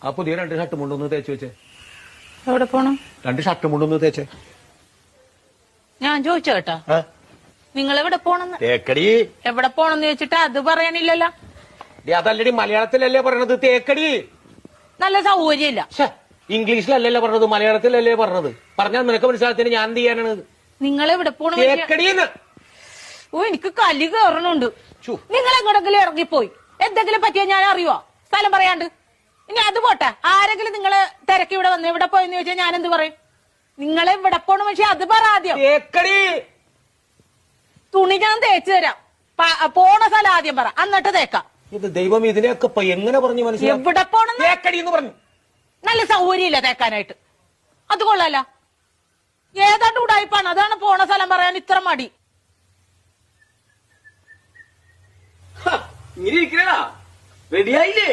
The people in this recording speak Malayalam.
ആ പുതിയ 2 ഷർട്ട് മുണ്ടൊന്ന് തേച്ച് വെച്ചേ. എവിടെ പോണം? 2 ഷർട്ട് മുണ്ടൊന്ന് തേച്ചേ. ഞാൻ ചോദിച്ചോ കേട്ടാ, നിങ്ങൾ എവിടെ പോണെന്ന്? തേക്കടി. എവിടെ പോണെന്ന് ചോദിച്ചിട്ട് അത് പറയാനില്ലല്ലോ. അതല്ലടി, മലയാളത്തിലല്ലേ പറഞ്ഞത് തേക്കടി. നല്ല സൗകര്യമില്ല. ഇംഗ്ലീഷിലല്ലല്ലോ പറഞ്ഞത്, മലയാളത്തിലല്ലേ പറഞ്ഞത്. പറഞ്ഞാൽ നിനക്ക് മനസ്സിലാകത്തിന് ഞാൻ എന്ത് ചെയ്യാനാണ്? നിങ്ങൾ എവിടെ പോണ? തേക്കടിന്ന്. ഓ, എനിക്ക് കലി കയറണുണ്ട്. നിങ്ങൾ എങ്ങോട്ടെങ്കിലും ഇറങ്ങിപ്പോയി എന്തെങ്കിലും പറ്റിയാ ഞാൻ അറിയുവോ? സ്ഥലം പറയാണ്ട്. ഇനി അത് പോട്ടെ, ആരെങ്കിലും നിങ്ങള് തിരക്കി ഇവിടെ വന്ന് ഇവിടെ പോയെന്ന് ചോദിച്ചാൽ ഞാൻ എന്ത് പറയും? നിങ്ങളെ ഇവിടെ പോണ പക്ഷെ അത് പറ ആദ്യം. തുണി ഞാൻ തേച്ചു തരാം. പോണ സ്ഥലം ആദ്യം പറ, എന്നിട്ട് തേക്കാം. ഇത് ദൈവം ഇതിനെയൊക്കെ എങ്ങനെ പറഞ്ഞു മനസ്സിലാവും? എവിടെ പോണെന്ന്? തേക്കടി എന്ന് പറഞ്ഞു. നല്ല സൗകര്യമില്ല തേക്കാനായിട്ട്. അത് കൊള്ളാല. ഏതാണ്ട് ഉടായിപ്പാണ്, അതാണ് പോണ സ്ഥലം പറയാൻ ഇത്ര മടി. ഇങ്ങനെ ഇരിക്കണ റെഡിയായില്ലേ?